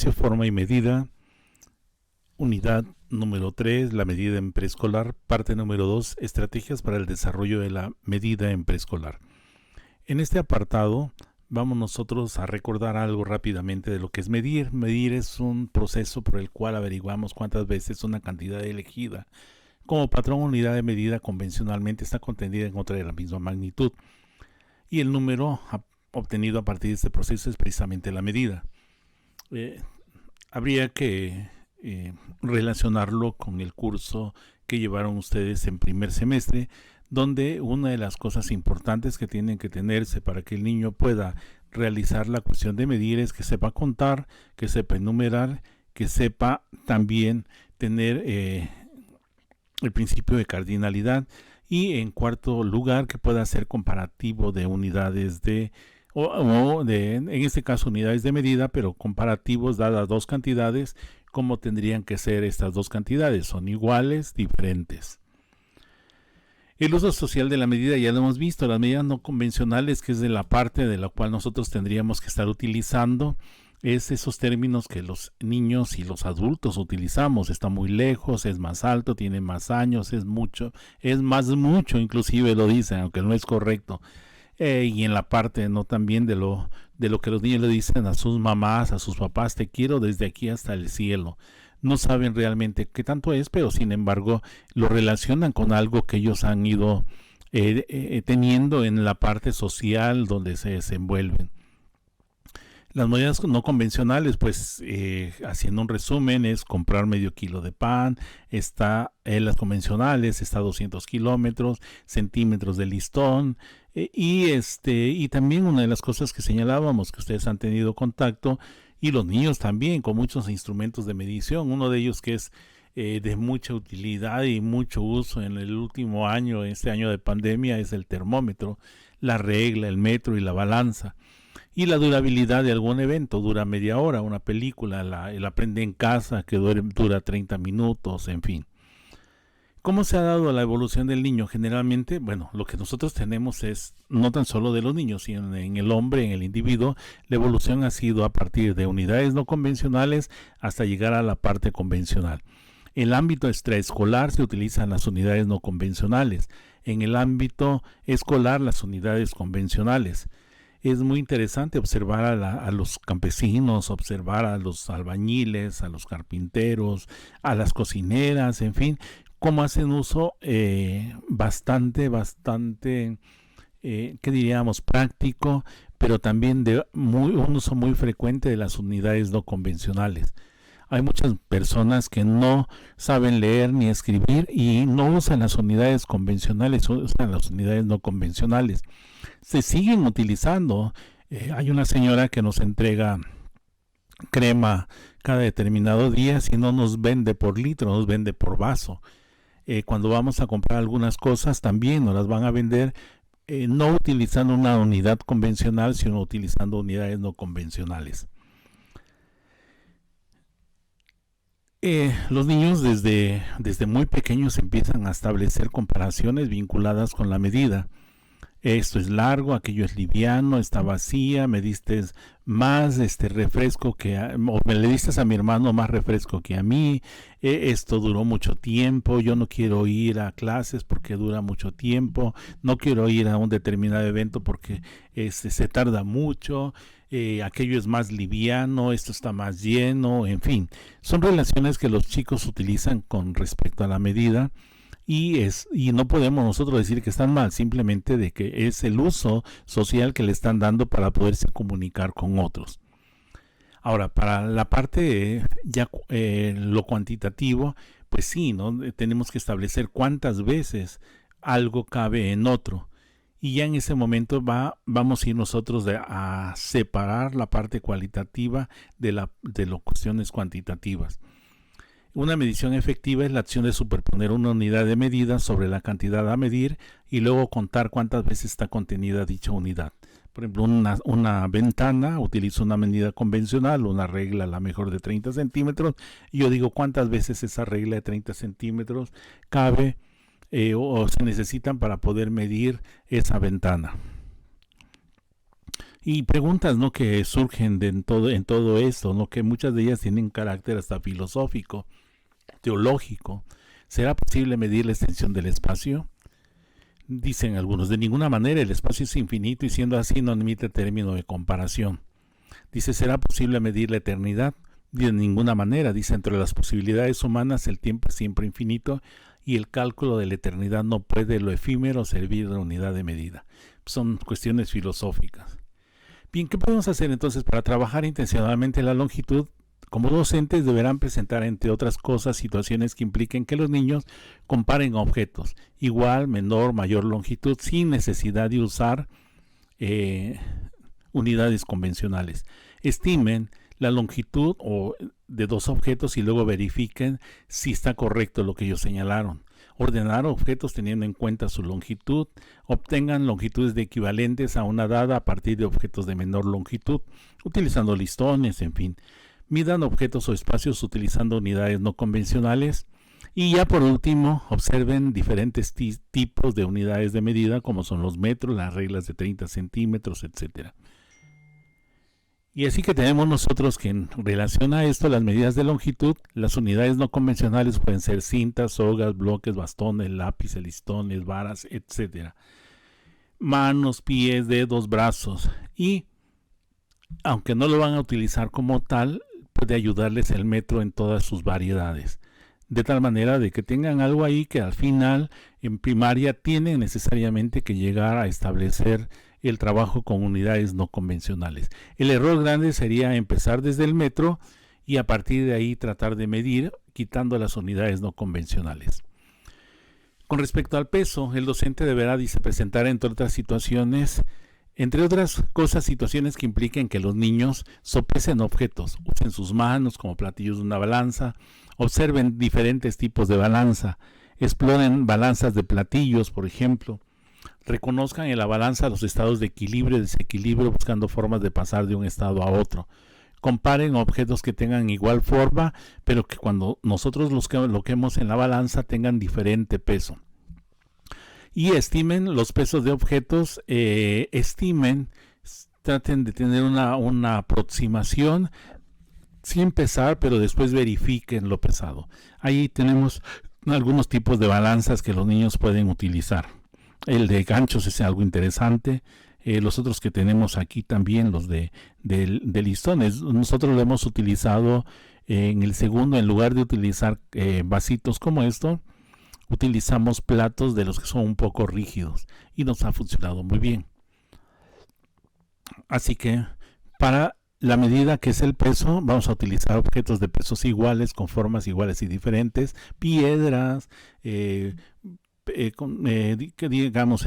espacio, forma y medida, unidad número 3, la medida en preescolar, parte número 2, estrategias para el desarrollo de la medida en preescolar. En este apartado vamos nosotros a recordar algo rápidamente de lo que es medir. Medir es un proceso por el cual averiguamos cuántas veces una cantidad elegida como patrón unidad de medida convencionalmente está contenida en otra de la misma magnitud. Y el número obtenido a partir de este proceso es precisamente la medida. Habría que relacionarlo con el curso que llevaron ustedes en primer semestre, donde una de las cosas importantes que tienen que tenerse para que el niño pueda realizar la cuestión de medir es que sepa contar, que sepa enumerar, que sepa también tener el principio de cardinalidad, y en cuarto lugar que pueda hacer comparativo de unidades en este caso unidades de medida, pero comparativos dadas dos cantidades, cómo tendrían que ser estas dos cantidades, son iguales, diferentes. El uso social de la medida ya lo hemos visto, las medidas no convencionales, que es de la parte de la cual nosotros tendríamos que estar utilizando, es esos términos que los niños y los adultos utilizamos. Está muy lejos, es más alto, tiene más años, es mucho, es más mucho, inclusive lo dicen, aunque no es correcto. Y en la parte no también de lo que los niños le dicen a sus mamás, a sus papás, te quiero desde aquí hasta el cielo. No saben realmente qué tanto es, pero sin embargo lo relacionan con algo que ellos han ido teniendo en la parte social donde se desenvuelven. Las medidas no convencionales, pues haciendo un resumen, es comprar medio kilo de pan, está las convencionales, está 200 kilómetros, centímetros de listón, y también una de las cosas que señalábamos, que ustedes han tenido contacto, y los niños también, con muchos instrumentos de medición, uno de ellos que es de mucha utilidad y mucho uso en el último año, este año de pandemia, es el termómetro, la regla, el metro y la balanza. Y la durabilidad de algún evento dura media hora, una película, el aprende en casa que dura 30 minutos, en fin. ¿Cómo se ha dado la evolución del niño? Generalmente, bueno, lo que nosotros tenemos es no tan solo de los niños, sino en el hombre, en el individuo, la evolución ha sido a partir de unidades no convencionales hasta llegar a la parte convencional. En el ámbito extraescolar se utilizan las unidades no convencionales, en el ámbito escolar las unidades convencionales. Es muy interesante observar a los campesinos, observar a los albañiles, a los carpinteros, a las cocineras, en fin, cómo hacen uso bastante, ¿qué diríamos? Práctico, pero también de un uso muy frecuente de las unidades no convencionales. Hay muchas personas que no saben leer ni escribir y no usan las unidades convencionales, usan las unidades no convencionales. Se siguen utilizando. Hay una señora que nos entrega crema cada determinado día, si no nos vende por litro, nos vende por vaso. Cuando vamos a comprar algunas cosas también nos las van a vender no utilizando una unidad convencional, sino utilizando unidades no convencionales. Los niños desde muy pequeños empiezan a establecer comparaciones vinculadas con la medida. Esto es largo, aquello es liviano, está vacía, me diste más refresco o me le diste a mi hermano más refresco que a mí, esto duró mucho tiempo, yo no quiero ir a clases porque dura mucho tiempo, no quiero ir a un determinado evento porque se tarda mucho, aquello es más liviano, esto está más lleno, en fin, son relaciones que los chicos utilizan con respecto a la medida. Y no podemos nosotros decir que están mal, simplemente de que es el uso social que le están dando para poderse comunicar con otros. Ahora, para la parte lo cuantitativo, pues sí, ¿no? Tenemos que establecer cuántas veces algo cabe en otro. Y ya en ese momento vamos a ir nosotros a separar la parte cualitativa de las cuestiones cuantitativas. Una medición efectiva es la acción de superponer una unidad de medida sobre la cantidad a medir y luego contar cuántas veces está contenida dicha unidad. Por ejemplo, una ventana utiliza una medida convencional, una regla a la mejor de 30 centímetros, y yo digo cuántas veces esa regla de 30 centímetros cabe o se necesitan para poder medir esa ventana. Y preguntas, ¿no?, que surgen en todo esto, ¿no?, que muchas de ellas tienen carácter hasta filosófico, teológico. ¿Será posible medir la extensión del espacio? Dicen algunos, de ninguna manera, el espacio es infinito y siendo así no admite término de comparación. Dice, ¿será posible medir la eternidad? De ninguna manera. Dice, entre las posibilidades humanas el tiempo es siempre infinito y el cálculo de la eternidad no puede lo efímero servir de unidad de medida. Son cuestiones filosóficas. Bien, ¿qué podemos hacer entonces para trabajar intencionalmente la longitud? Como docentes deberán presentar, entre otras cosas, situaciones que impliquen que los niños comparen objetos, igual, menor, mayor longitud, sin necesidad de usar unidades convencionales. Estimen la longitud de dos objetos y luego verifiquen si está correcto lo que ellos señalaron. Ordenar objetos teniendo en cuenta su longitud. Obtengan longitudes de equivalentes a una dada a partir de objetos de menor longitud, utilizando listones, en fin. Midan objetos o espacios utilizando unidades no convencionales. Y ya por último, observen diferentes tipos de unidades de medida, como son los metros, las reglas de 30 centímetros, etc. Y así que tenemos nosotros que en relación a esto, las medidas de longitud, las unidades no convencionales pueden ser cintas, sogas, bloques, bastones, lápices, listones, varas, etc. Manos, pies, dedos, brazos. Y aunque no lo van a utilizar como tal, puede ayudarles el metro en todas sus variedades. De tal manera de que tengan algo ahí que al final, en primaria, tienen necesariamente que llegar a establecer el trabajo con unidades no convencionales. El error grande sería empezar desde el metro y a partir de ahí tratar de medir quitando las unidades no convencionales. Con respecto al peso, el docente deberá presentar, entre otras situaciones, situaciones que impliquen que los niños sopesen objetos, usen sus manos como platillos de una balanza, observen diferentes tipos de balanza, exploren balanzas de platillos, por ejemplo, reconozcan en la balanza los estados de equilibrio y desequilibrio buscando formas de pasar de un estado a otro. Comparen objetos que tengan igual forma, pero que cuando nosotros los coloquemos en la balanza tengan diferente peso. Y estimen los pesos de objetos, traten de tener una aproximación sin pesar, pero después verifiquen lo pesado. Ahí tenemos algunos tipos de balanzas que los niños pueden utilizar. El de ganchos es algo interesante. Los otros que tenemos aquí también, los de listones, nosotros lo hemos utilizado en el segundo. En lugar de utilizar vasitos como esto, utilizamos platos de los que son un poco rígidos y nos ha funcionado muy bien. Así que para la medida que es el peso, vamos a utilizar objetos de pesos iguales, con formas iguales y diferentes, piedras, digamos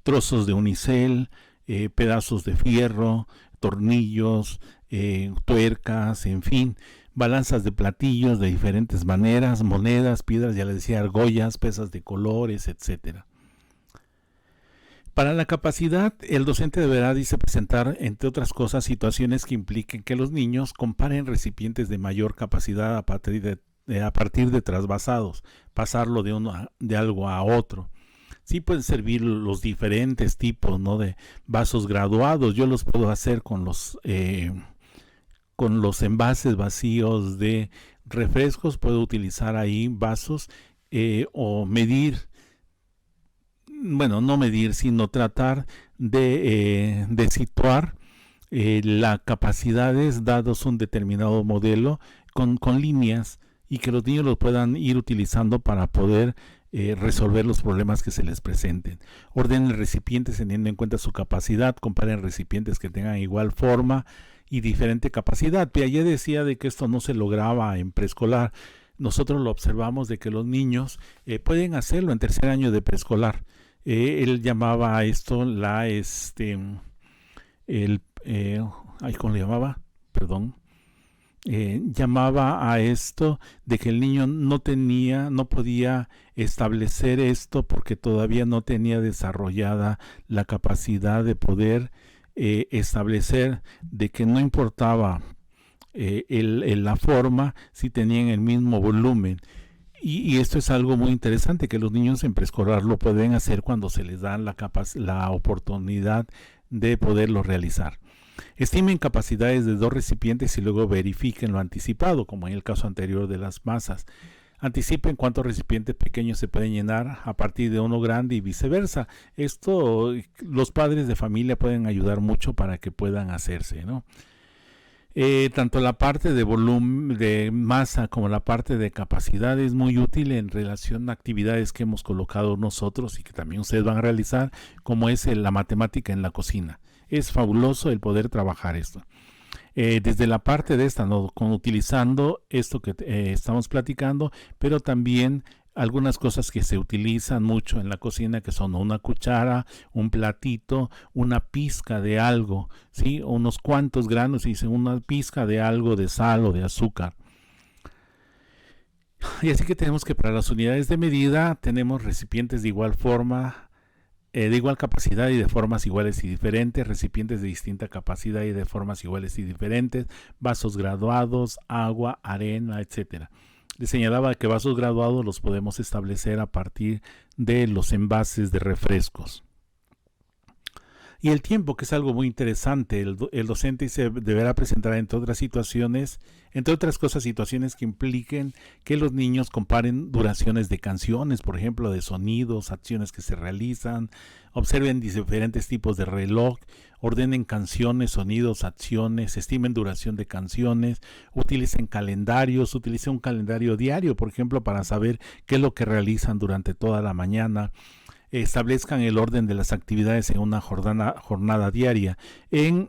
trozos de unicel, pedazos de fierro, tornillos, tuercas, en fin, balanzas de platillos de diferentes maneras, monedas, piedras, ya les decía, argollas, pesas de colores, etcétera. Para la capacidad, el docente deberá presentar, entre otras cosas, situaciones que impliquen que los niños comparen recipientes de mayor capacidad a partir de trasvasados, pasarlo de algo a otro. Sí pueden servir los diferentes tipos, ¿no?, de vasos graduados. Yo los puedo hacer con los envases vacíos de refrescos. Puedo utilizar ahí vasos o medir. Bueno, no medir, sino tratar de situar las capacidades dados un determinado modelo con líneas, y que los niños los puedan ir utilizando para poder resolver los problemas que se les presenten. Ordenen recipientes teniendo en cuenta su capacidad, comparen recipientes que tengan igual forma y diferente capacidad. Piaget decía de que esto no se lograba en preescolar. Nosotros lo observamos de que los niños pueden hacerlo en tercer año de preescolar. Él llamaba a esto ¿cómo le llamaba? Perdón. Llamaba a esto de que el niño no podía establecer esto porque todavía no tenía desarrollada la capacidad de poder establecer de que no importaba la forma si tenían el mismo volumen. Y esto es algo muy interesante, que los niños en preescolar lo pueden hacer cuando se les da la oportunidad de poderlo realizar. Estimen capacidades de 2 recipientes y luego verifiquen lo anticipado, como en el caso anterior de las masas. Anticipen cuántos recipientes pequeños se pueden llenar a partir de uno grande y viceversa. Esto los padres de familia pueden ayudar mucho para que puedan hacerse, ¿no? Tanto la parte de volumen, de masa, como la parte de capacidad es muy útil en relación a actividades que hemos colocado nosotros y que también ustedes van a realizar, como es la matemática en la cocina. Es fabuloso el poder trabajar esto. Desde la parte de esta, ¿no? Utilizando esto que estamos platicando, pero también algunas cosas que se utilizan mucho en la cocina, que son una cuchara, un platito, una pizca de algo, ¿sí? Unos cuantos granos, y una pizca de algo de sal o de azúcar. Y así que tenemos que para las unidades de medida tenemos recipientes de igual forma, de igual capacidad y de formas iguales y diferentes, recipientes de distinta capacidad y de formas iguales y diferentes, vasos graduados, agua, arena, etcétera. Les señalaba que vasos graduados los podemos establecer a partir de los envases de refrescos. Y el tiempo, que es algo muy interesante, el docente se deberá presentar entre otras situaciones, entre otras cosas, situaciones que impliquen que los niños comparen duraciones de canciones, por ejemplo, de sonidos, acciones que se realizan, observen diferentes tipos de reloj, ordenen canciones, sonidos, acciones, estimen duración de canciones, utilicen calendarios, utilicen un calendario diario, por ejemplo, para saber qué es lo que realizan durante toda la mañana. Establezcan el orden de las actividades en una jornada diaria. En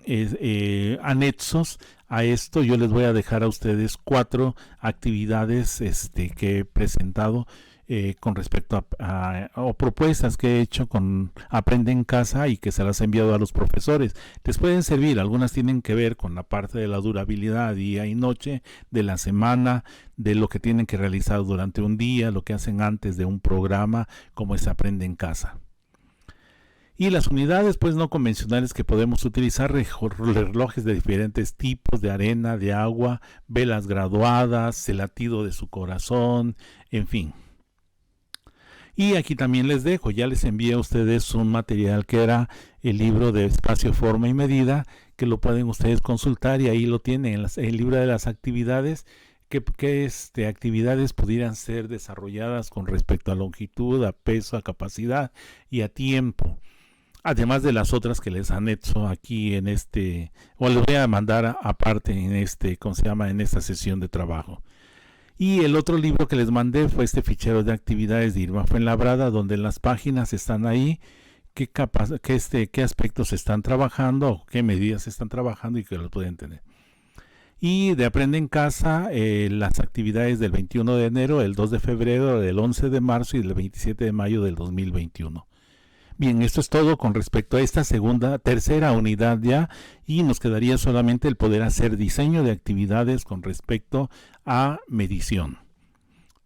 anexos a esto yo les voy a dejar a ustedes 4 actividades que he presentado con respecto o propuestas que he hecho con Aprende en Casa y que se las he enviado a los profesores. Les pueden servir, algunas tienen que ver con la parte de la durabilidad día y noche de la semana, de lo que tienen que realizar durante un día, lo que hacen antes de un programa, como es Aprende en Casa. Y las unidades pues no convencionales que podemos utilizar, relojes de diferentes tipos, de arena, de agua, velas graduadas, el latido de su corazón, en fin. Y aquí también les dejo, ya les envié a ustedes un material que era el libro de espacio, forma y medida, que lo pueden ustedes consultar y ahí lo tienen, el libro de las actividades, que actividades pudieran ser desarrolladas con respecto a longitud, a peso, a capacidad y a tiempo. Además de las otras que les anexo aquí en o les voy a mandar aparte en en esta sesión de trabajo. Y el otro libro que les mandé fue este fichero de actividades de Irma Fuenlabrada, donde las páginas están ahí, qué aspectos están trabajando, qué medidas están trabajando y que los pueden tener. Y de Aprende en Casa, las actividades del 21 de enero, el 2 de febrero, del 11 de marzo y del 27 de mayo del 2021. Bien, esto es todo con respecto a esta tercera unidad ya, y nos quedaría solamente el poder hacer diseño de actividades con respecto a medición.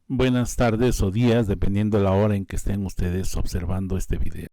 Buenas tardes o días, dependiendo de la hora en que estén ustedes observando este video.